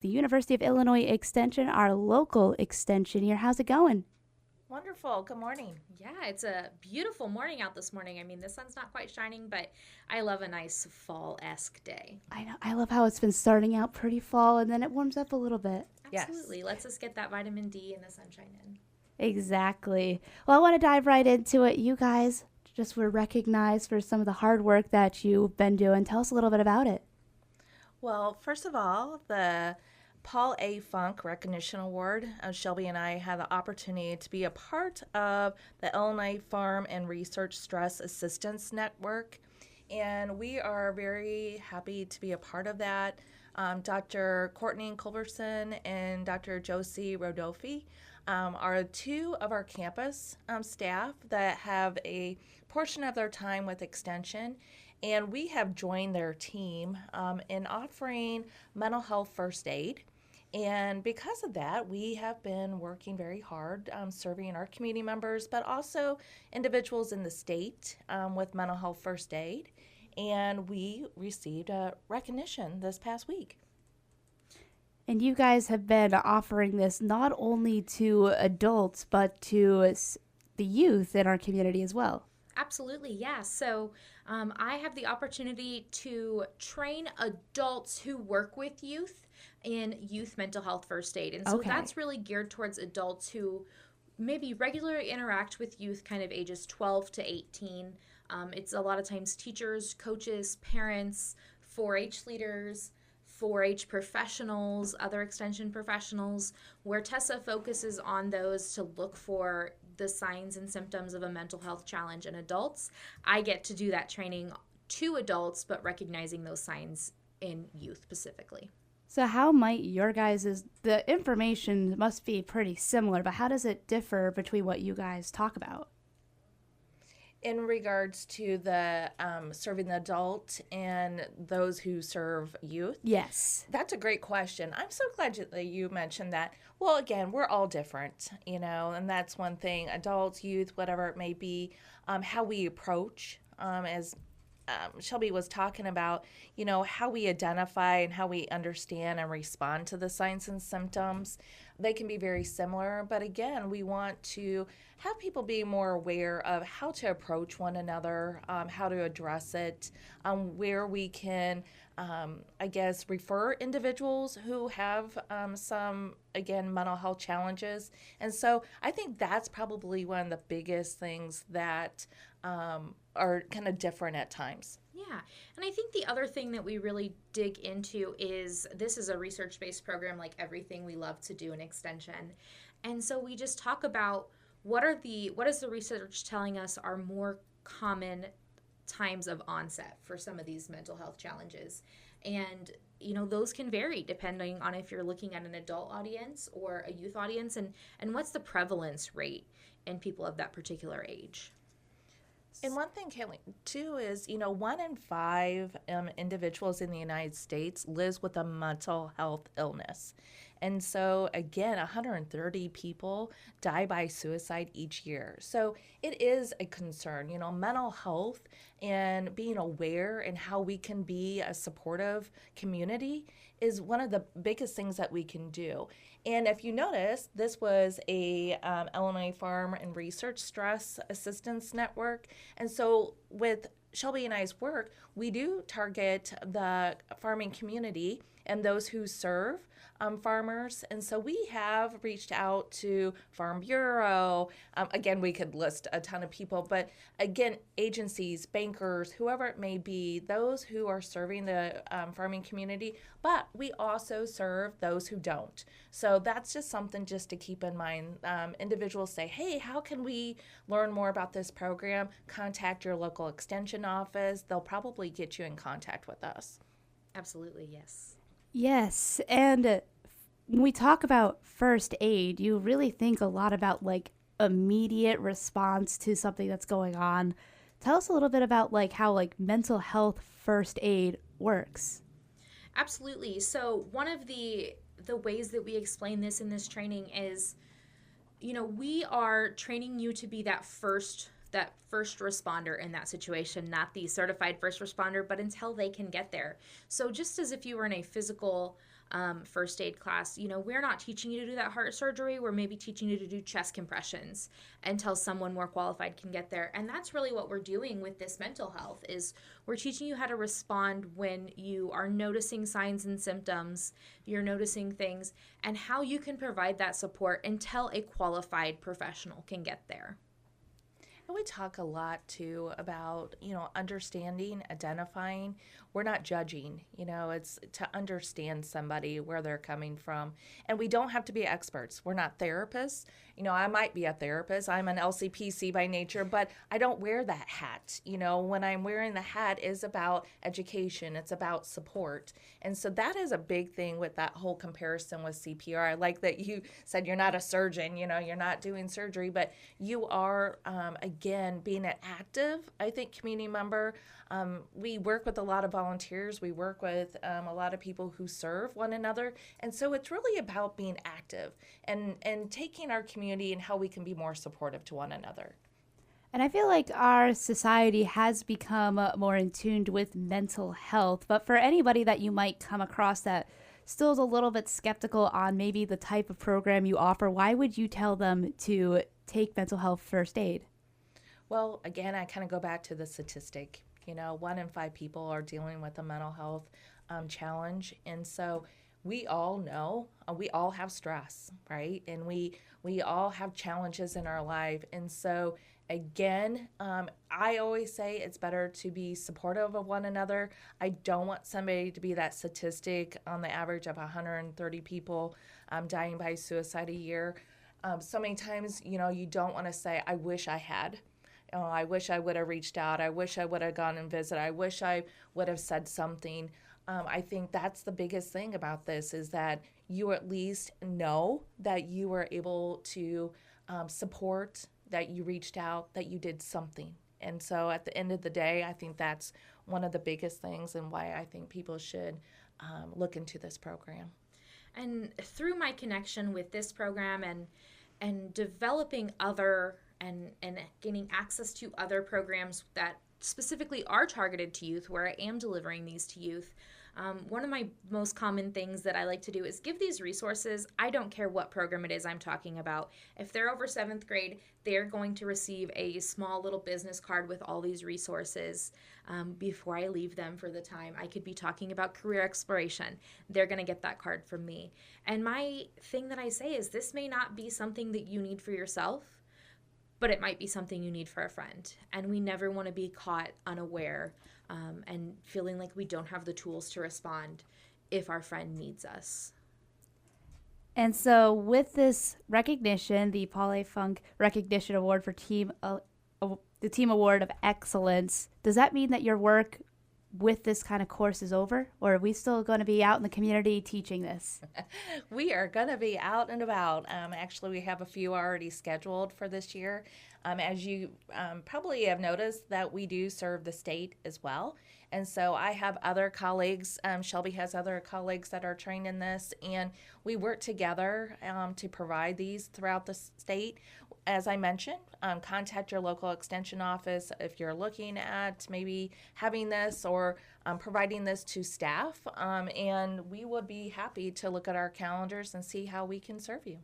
the University of Illinois Extension, our local extension here. How's it going? Wonderful. Good morning. Yeah, it's a beautiful morning out this morning. I mean, the sun's not quite shining, but I love a nice fall-esque day. I know. I love how it's been starting out pretty fall and then it warms up a little bit. Yes. Absolutely. Lets us get that vitamin D and the sunshine in. Exactly. Well, I want to dive right into it. You guys just were recognized for some of the hard work that you've been doing. Tell us a little bit about it. Well, first of all, the Paul A. Funk Recognition Award. Shelby and I had the opportunity to be a part of the Illinois Farm and Research Stress Assistance Network, and we are very happy to be a part of that. Dr. Courtney Culberson and Dr. Josie Rodolfi are two of our campus staff that have a portion of their time with Extension, and we have joined their team in offering mental health first aid. And because of that, we have been working very hard serving our community members, but also individuals in the state with mental health first aid. And we received a recognition this past week. And you guys have been offering this not only to adults, but to the youth in our community as well. Absolutely, yeah. So I have the opportunity to train adults who work with youth in youth mental health first aid. And so Okay. that's really geared towards adults who maybe regularly interact with youth kind of ages 12 to 18. It's a lot of times teachers, coaches, parents, 4-H leaders, 4-H professionals, other extension professionals, where Tessa focuses on those to look for the signs and symptoms of a mental health challenge in adults. I get to do that training to adults, but recognizing those signs in youth specifically. So how might your guys' the information must be pretty similar, but how does it differ between what you guys talk about? In regards to the serving the adult and those who serve youth, Yes. that's a great question. I'm so glad that you mentioned that. Well, again, we're all different, and that's one thing. Adults, youth, whatever it may be, how we approach, as Shelby was talking about, how we identify and how we understand and respond to the signs and symptoms. They can be very similar, but again, we want to have people be more aware of how to approach one another, how to address it, where we can, refer individuals who have some, again, mental health challenges. And so I think that's probably one of the biggest things that are kind of different at times. Yeah. And I think the other thing that we really dig into is this is a research-based program like everything we love to do in extension. And so we just talk about what is the research telling us are more common times of onset for some of these mental health challenges. And those can vary depending on if you're looking at an adult audience or a youth audience and what's the prevalence rate in people of that particular age. And one thing, Kaylee, too, is, 1 in 5 individuals in the United States lives with a mental health illness. And so, again, 130 people die by suicide each year. So it is a concern, mental health and being aware and how we can be a supportive community is one of the biggest things that we can do. And if you notice, this was a Illinois Farm and Research Stress Assistance Network. And so with Shelby and I's work, we do target the farming community and those who serve farmers. And so we have reached out to Farm Bureau. Again, we could list a ton of people, but again, agencies, bankers, whoever it may be, those who are serving the farming community, but we also serve those who don't. So that's just something just to keep in mind. Individuals say, hey, how can we learn more about this program? Contact your local extension office. They'll probably get you in contact with us. Absolutely, yes. Yes. And when we talk about first aid, you really think a lot about like immediate response to something that's going on. Tell us a little bit about like how like mental health first aid works. Absolutely. So one of the ways that we explain this in this training is, we are training you to be that first responder in that situation, not the certified first responder, but until they can get there. So just as if you were in a physical first aid class. We're not teaching you to do that heart surgery. We're maybe teaching you to do chest compressions until someone more qualified can get there. And that's really what we're doing with this mental health is we're teaching you how to respond when you are noticing signs and symptoms, you're noticing things, and how you can provide that support until a qualified professional can get there. And we talk a lot too about, understanding, identifying. We're not judging, it's to understand somebody, where they're coming from. And we don't have to be experts. We're not therapists. I might be a therapist. I'm an LCPC by nature, but I don't wear that hat. When I'm wearing the hat is about education. It's about support. And so that is a big thing with that whole comparison with CPR. I like that you said you're not a surgeon, you're not doing surgery, but you are, again, being an active, I think, community member. We work with a lot of volunteers. We work with a lot of people who serve one another. And so it's really about being active and taking our community and how we can be more supportive to one another. And I feel like our society has become more in tune with mental health. But for anybody that you might come across that still is a little bit skeptical on maybe the type of program you offer, why would you tell them to take mental health first aid? Well, again, I kind of go back to the statistic. 1 in 5 people are dealing with a mental health challenge. And so we all know, we all have stress, right? And we all have challenges in our life. And so, again, I always say it's better to be supportive of one another. I don't want somebody to be that statistic on the average of 130 people dying by suicide a year. So many times, you don't want to say, I wish I had. I wish I would have reached out. I wish I would have gone and visited. I wish I would have said something. I think that's the biggest thing about this is that you at least know that you were able to support, that you reached out, that you did something. And so at the end of the day, I think that's one of the biggest things and why I think people should look into this program. And through my connection with this program and developing other and gaining access to other programs that specifically are targeted to youth, where I am delivering these to youth, one of my most common things that I like to do is give these resources. I don't care what program it is I'm talking about. If they're over 7th grade, they're going to receive a small little business card with all these resources before I leave them for the time. I could be talking about career exploration. They're going to get that card from me. And my thing that I say is this may not be something that you need for yourself, but it might be something you need for a friend. And we never want to be caught unaware and feeling like we don't have the tools to respond if our friend needs us. And so with this recognition, the Paul Funk Recognition Award for the Team Award of Excellence, does that mean that your work with this kind of course is over, or are we still going to be out in the community teaching this? We are going to be out and about. Actually, we have a few already scheduled for this year. As you probably have noticed that we do serve the state as well. And so I have other colleagues, Shelby has other colleagues that are trained in this, and we work together to provide these throughout the state. As I mentioned, contact your local extension office if you're looking at maybe having this or providing this to staff, and we would be happy to look at our calendars and see how we can serve you.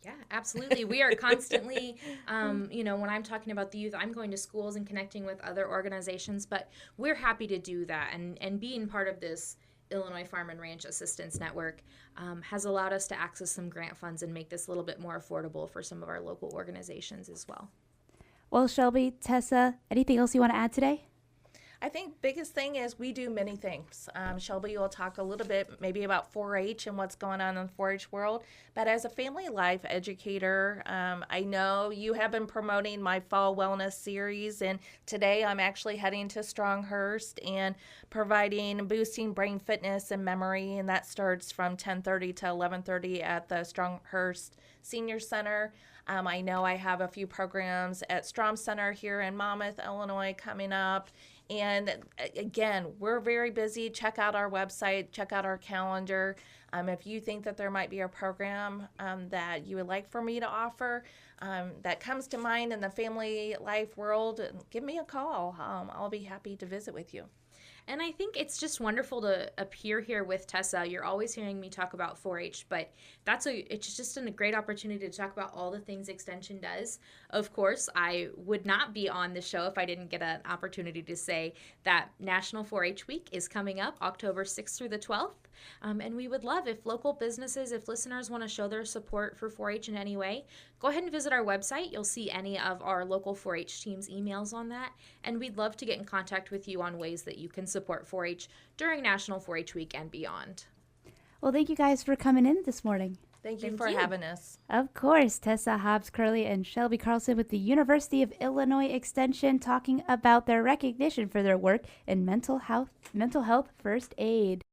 Yeah, absolutely. We are constantly, when I'm talking about the youth, I'm going to schools and connecting with other organizations, but we're happy to do that. And being part of this Illinois Farm and Ranch Assistance Network has allowed us to access some grant funds and make this a little bit more affordable for some of our local organizations as well. Well, Shelby, Tessa, anything else you want to add today? I think biggest thing is we do many things. Shelby will talk a little bit maybe about 4-H and what's going on in the 4-H world. But as a family life educator, I know you have been promoting my fall wellness series. And today I'm actually heading to Stronghurst and providing boosting brain fitness and memory. And that starts from 10:30 to 11:30 at the Stronghurst Senior Center. I know I have a few programs at Strom Center here in Monmouth, Illinois coming up. And again, we're very busy. Check out our website, check out our calendar. If you think that there might be a program that you would like for me to offer that comes to mind in the family life world, give me a call. I'll be happy to visit with you. And I think it's just wonderful to appear here with Tessa. You're always hearing me talk about 4-H, but it's just a great opportunity to talk about all the things Extension does. Of course, I would not be on the show if I didn't get an opportunity to say that National 4-H Week is coming up October 6th through the 12th. And we would love if local businesses, if listeners want to show their support for 4-H in any way, go ahead and visit our website. You'll see any of our local 4-H teams' emails on that. And we'd love to get in contact with you on ways that you can support 4-H during National 4-H Week and beyond. Well, thank you guys for coming in this morning. Thank you for having us. Of course, Tessa Hobbs Curley and Shelby Carlson with the University of Illinois Extension talking about their recognition for their work in mental health first aid.